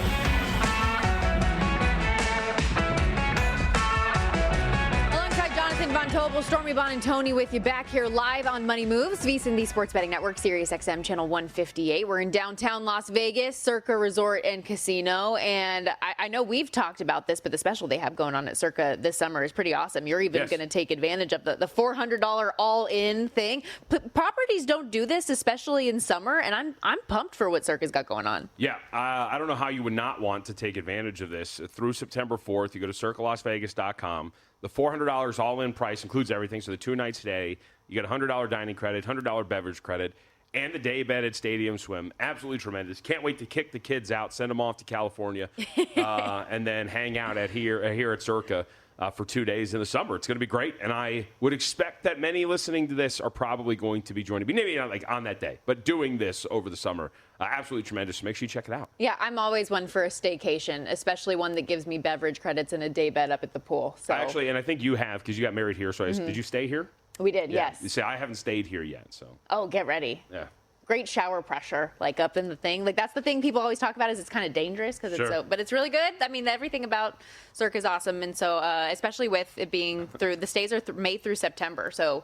E: Vaughn Tobel, Stormy, Buonantony with you back here live on Money Moves, VSiN, the Sports Betting Network, Sirius XM Channel 158. We're in downtown Las Vegas, Circa Resort and Casino, and I know we've talked about this, but the special they have going on at Circa this summer is pretty awesome. You're even going to take advantage of the $400 all-in thing. Properties don't do this, especially in summer, and I'm pumped for what Circa's got going on.
G: Yeah, I don't know how you would not want to take advantage of this. Through September 4th, you go to circalasvegas.com. The $400 all-in price includes everything. So the 2 nights stay, you get a $100 dining credit, $100 beverage credit, and a day bed at Stadium Swim. Absolutely tremendous. Can't wait to kick the kids out, send them off to California, and then hang out here at Circa for 2 days in the summer. It's going to be great, and I would expect that many listening to this are probably going to be joining me, maybe not like on that day, but doing this over the summer. Absolutely tremendous. Make sure you check it out.
E: Yeah, I'm always one for a staycation, especially one that gives me beverage credits and a day bed up at the pool. So.
G: Actually, and I think you have because you got married here. So did you stay here?
E: We did,
G: yeah.
E: yes.
G: You see, I haven't stayed here yet. So.
E: Oh, get ready.
G: Yeah.
E: Great shower pressure, like up in the thing. Like that's the thing people always talk about is it's kind of dangerous because it's but it's really good. I mean, everything about Circa is awesome, and so especially with it being through the stays are May through September, so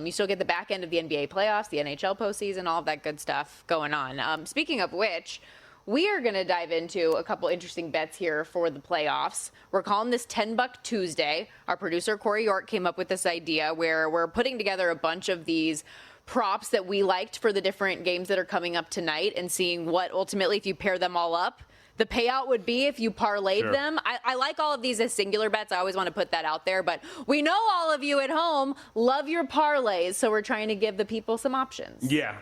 E: you still get the back end of the NBA playoffs, the NHL postseason, all of that good stuff going on. Speaking of which, we are going to dive into a couple interesting bets here for the playoffs. We're calling this $10 Tuesday. Our producer Corey York came up with this idea where we're putting together a bunch of these props that we liked for the different games that are coming up tonight and seeing what ultimately, if you pair them all up, the payout would be if you parlayed
G: Sure.
E: them. I like all of these as singular bets. I always want to put that out there. But we know all of you at home love your parlays, so we're trying to give the people some options.
G: Yeah.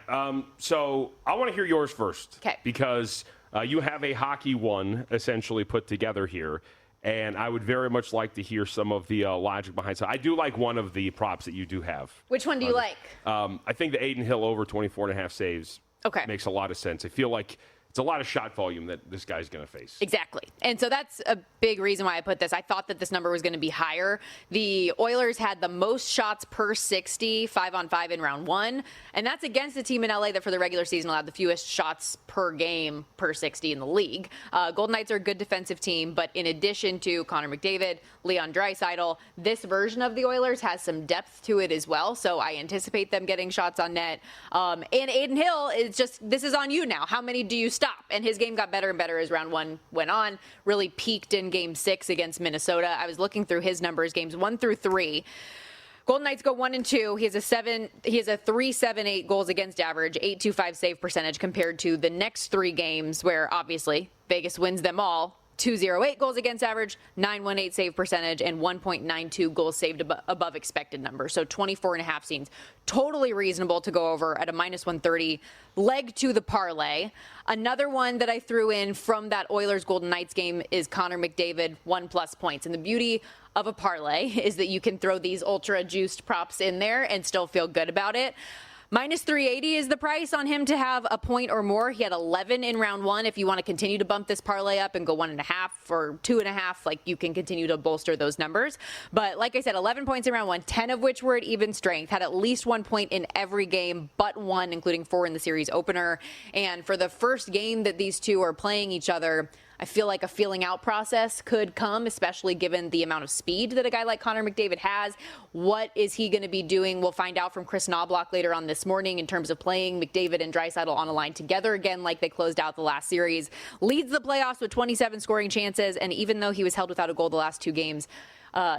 G: So I want to hear yours first.
E: Okay.
G: Because you have a hockey one essentially put together here. And I would very much like to hear some of the logic behind it. So I do like one of the props that you do have.
E: Which one do you like?
G: I think the Aiden Hill over 24.5 saves makes a lot of sense. I feel like it's a lot of shot volume that this guy's going to face.
E: Exactly. And so that's a big reason why I put this. I thought that this number was going to be higher. The Oilers had the most shots per 60, 5-on-5 in round one. And that's against a team in LA that for the regular season allowed the fewest shots per game per 60 in the league. Golden Knights are a good defensive team, but in addition to Connor McDavid, Leon Draisaitl, this version of the Oilers has some depth to it as well. So I anticipate them getting shots on net. And Aiden Hill is just, this is on you now. How many do you stop? And his game got better and better as round one went on. Really peaked in game 6 against Minnesota. I was looking through his numbers, games 1 through 3. Golden Knights go 1-2. He has a 3.78 goals against average, 8.25 save percentage compared to the next 3 games where obviously Vegas wins them all. 2.08 goals against average, 9.18 save percentage, and 1.92 goals saved above expected number. So 24.5 seems totally reasonable to go over at a minus 130 leg to the parlay. Another one that I threw in from that Oilers Golden Knights game is Connor McDavid 1+ points. And the beauty of a parlay is that you can throw these ultra juiced props in there and still feel good about it. Minus 380 is the price on him to have a point or more. He had 11 in round one. If you want to continue to bump this parlay up and go 1.5 or 2.5, like you can continue to bolster those numbers. But like I said, 11 points in round one, 10 of which were at even strength, had at least 1 point in every game but one, including 4 in the series opener. And for the first game that these two are playing each other, I feel like a feeling out process could come, especially given the amount of speed that a guy like Connor McDavid has. What is he going to be doing? We'll find out from Chris Knobloch later on this morning in terms of playing McDavid and Draisaitl on a line together again like they closed out the last series. Leads the playoffs with 27 scoring chances, and even though he was held without a goal the last 2 games,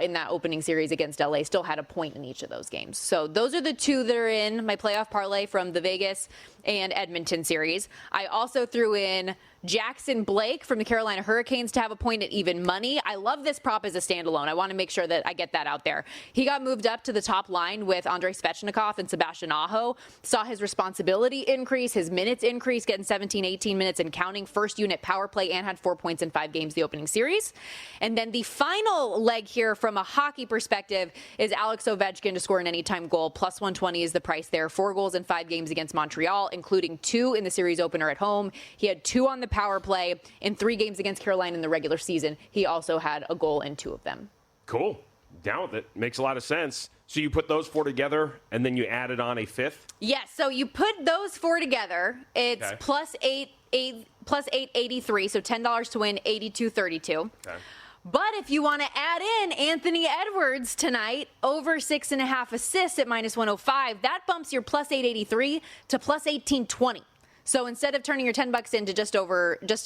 E: in that opening series against LA, still had a point in each of those games. So those are the 2 that are in my playoff parlay from the Vegas and Edmonton series. I also threw in Jackson Blake from the Carolina Hurricanes to have a point at even money. I love this prop as a standalone. I want to make sure that I get that out there. He got moved up to the top line with Andrei Svechnikov and Sebastian Aho. Saw his responsibility increase, his minutes increase, getting 17, 18 minutes and counting, first unit power play, and had 4 points in 5 games the opening series. And then the final leg here from a hockey perspective is Alex Ovechkin to score an anytime goal. Plus 120 is the price there. 4 goals in 5 games against Montreal, including 2 in the series opener at home. He had 2 on the power play in 3 games against Carolina in the regular season. He also had a goal in 2 of them.
G: Cool. Down with it. Makes a lot of sense. So you put those 4 together and then you added on a 5th?
E: Yes. So you put those 4 together. It's
G: okay.
E: plus 883. So $10 to win, 82.32.
G: Okay.
E: But if you want to add in Anthony Edwards tonight, over 6.5 assists at minus 105, that bumps your plus 883 to plus 1820. So instead of turning your $10 into just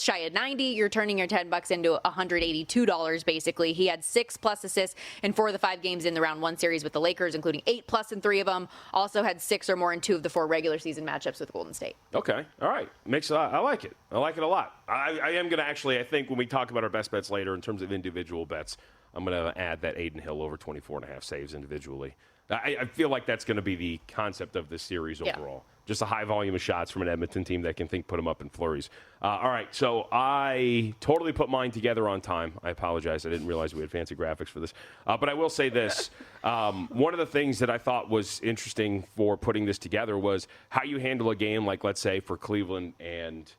E: shy of 90, you're turning your $10 into $182 basically. He had 6+ assists in 4 of the 5 games in the round 1 series with the Lakers, including 8+ in 3 of them. Also had 6 or more in 2 of the 4 regular season matchups with Golden State.
G: Okay. All right. I like it. I like it a lot. I am going to actually, I think when we talk about our best bets later in terms of individual bets, I'm going to add that Aiden Hill over 24.5 saves individually. I feel like that's going to be the concept of this series overall. Yeah. Just a high volume of shots from an Edmonton team that can put them up in flurries. All right, so I totally put mine together on time. I apologize. I didn't realize we had fancy graphics for this. But I will say this. One of the things that I thought was interesting for putting this together was how you handle a game like, let's say, for Cleveland and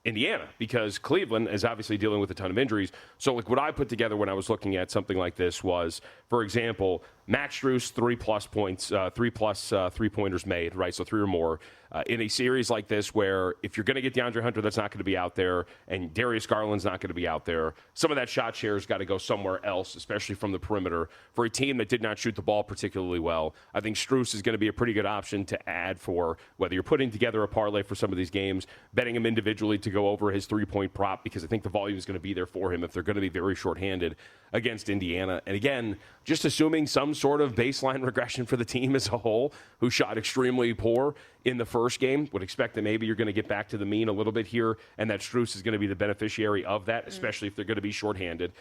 G: Indiana, because Cleveland is obviously dealing with a ton of injuries. So like what I put together when I was looking at something like this was, for example, Max Strus, 3+ points, 3+ three-pointers made, right? So 3 or more. In a series like this where if you're going to get DeAndre Hunter, that's not going to be out there, and Darius Garland's not going to be out there, some of that shot share has got to go somewhere else, especially from the perimeter. For a team that did not shoot the ball particularly well, I think Strus is going to be a pretty good option to add for whether you're putting together a parlay for some of these games, betting him individually to go over his 3-point prop, because I think the volume is going to be there for him if they're going to be very shorthanded against Indiana. And again, just assuming some sort of baseline regression for the team as a whole, who shot extremely poor in the first game. Would expect that maybe you're going to get back to the mean a little bit here, and that Strus is going to be the beneficiary of that, especially if they're going to be shorthanded.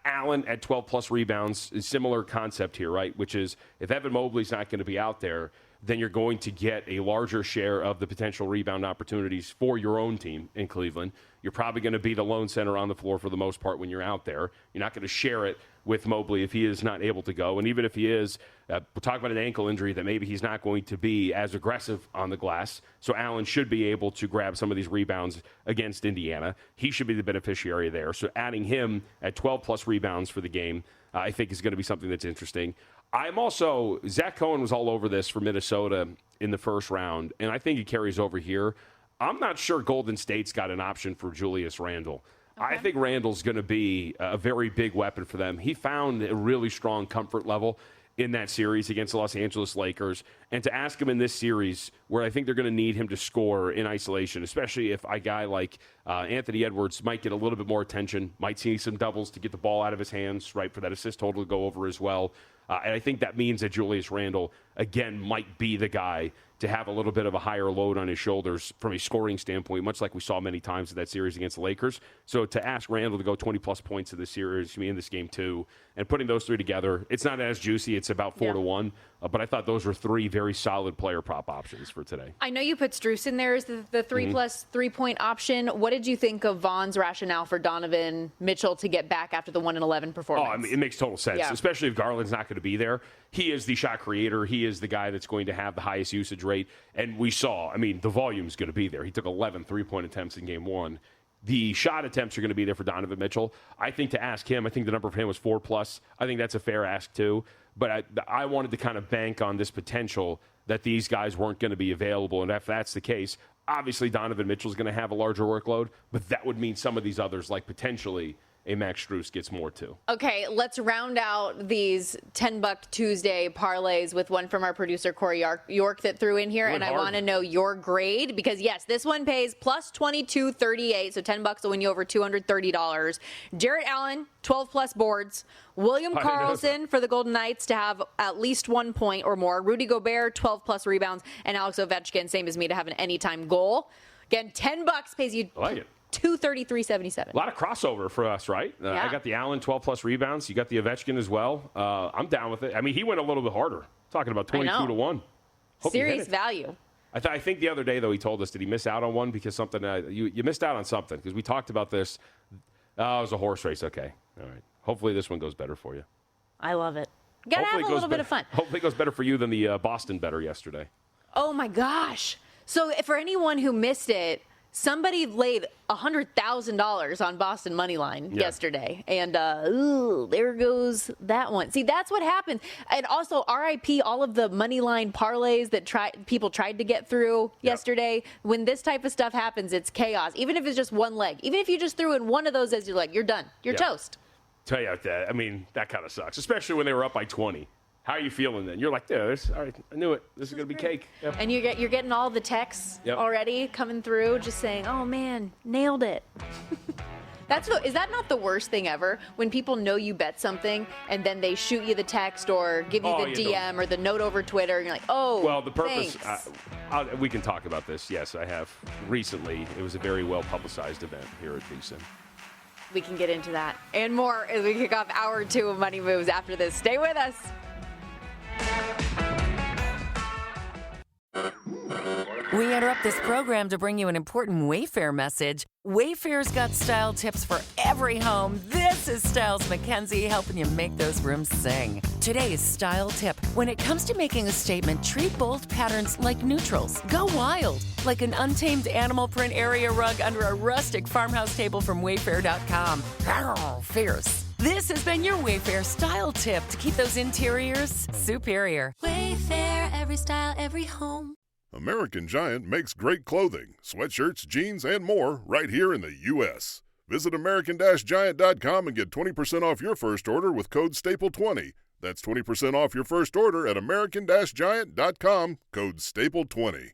G: Allen at 12-plus rebounds is similar concept here, right, which is if Evan Mobley's not going to be out there, then you're going to get a larger share of the potential rebound opportunities for your own team in Cleveland. You're probably going to be the lone center on the floor for the most part when you're out there. You're not going to share it with Mobley if he is not able to go. And even if he is, we'll talk about an ankle injury that maybe he's not going to be as aggressive on the glass. So Allen should be able to grab some of these rebounds against Indiana. He should be the beneficiary there. So adding him at 12-plus rebounds for the game, I think is going to be something that's interesting. I'm also, Zach Cohen was all over this for Minnesota in the first round, and I think he carries over here. I'm not sure Golden State's got an option for Julius Randle. Okay. I think Randle's going to be a very big weapon for them. He found a really strong comfort level in that series against the Los Angeles Lakers. And to ask him in this series, where I think they're going to need him to score in isolation, especially if a guy like Anthony Edwards might get a little bit more attention, might see some doubles to get the ball out of his hands, right, for that assist total to go over as well. And I think that means that Julius Randle, again, might be the guy to have a little bit of a higher load on his shoulders from a scoring standpoint, much like we saw many times in that series against the Lakers. So to ask Randle to go 20-plus points in this series, in this game too, and putting those three together, it's not as juicy. It's about 4-1. But I thought those were three very solid player prop options for today.
E: I know you put Strus in there as the 3-plus 3-point option. What did you think of Vaughn's rationale for Donovan Mitchell to get back after the 1-11 performance?
G: Oh, I mean, it makes total sense, especially if Garland's not going to be there. He is the shot creator. He is the guy that's going to have the highest usage rate. And we saw, I mean, the volume is going to be there. He took 11 three-point attempts in game one. The shot attempts are going to be there for Donovan Mitchell. I think to ask him, I think the number for him was 4+. I think that's a fair ask too. But I wanted to kind of bank on this potential that these guys weren't going to be available. And if that's the case, obviously Donovan Mitchell is going to have a larger workload. But that would mean some of these others, like potentially a Max Strus, gets more too.
E: Okay, let's round out these $10 Tuesday parlays with one from our producer, Corey York, that threw in here. And I want to know your grade because, yes, this one pays plus 22.38, so $10 will win you over $230. Jarrett Allen, 12-plus boards. William Karlsson for the Golden Knights to have at least 1 point or more. Rudy Gobert, 12-plus rebounds. And Alex Ovechkin, same as me, to have an anytime goal. Again, $10 pays you.
G: I like it.
E: $233.77.
G: A lot of crossover for us, right? I got the Allen 12-plus rebounds. You got the Ovechkin as well. I'm down with it. I mean, he went a little bit harder. Talking about 22-1.
E: Serious value.
G: I think the other day, though, he told us, did he miss out on one because something? You missed out on something because we talked about this. Oh, it was a horse race. Okay. All right. Hopefully this one goes better for you.
E: I love it. Gotta have a little bit of fun.
G: Hopefully it goes better for you than the Boston better yesterday.
E: Oh, my gosh. So for anyone who missed it, somebody laid $100,000 on Boston money line yesterday, and there goes that one. See, that's what happens. And also, RIP all of the money line parlays that people tried to get through yesterday. When this type of stuff happens, it's chaos. Even if it's just one leg, even if you just threw in one of those as your leg, you're done. You're toast.
G: Tell you that. I mean, that kind of sucks, especially when they were up by 20. How are you feeling then? You're like, yeah, all right, I knew it. This is going to be cake. Yep.
E: And you're getting all the texts already coming through just saying, oh, man, nailed it. Is that not the worst thing ever? When people know you bet something and then they shoot you the text or give you the DM or the note over Twitter and you're like, oh,
G: well, the purpose,
E: thanks.
G: We can talk about this. Yes, I have. Recently, it was a very well-publicized event here at VSiN.
E: We can get into that and more as we kick off hour 2 of Money Moves after this. Stay with us.
K: We interrupt this program to bring you an important Wayfair message. Wayfair's got style tips for every home. This is Styles McKenzie helping you make those rooms sing. Today's style tip. When it comes to making a statement, treat bold patterns like neutrals. Go wild, like an untamed animal print area rug under a rustic farmhouse table from Wayfair.com. Arr, fierce. This has been your Wayfair style tip to keep those interiors superior.
B: Wayfair, every style, every home.
I: American Giant makes great clothing, sweatshirts, jeans, and more right here in the U.S. Visit American-Giant.com and get 20% off your first order with code STAPLE20. That's 20% off your first order at American-Giant.com, code STAPLE20.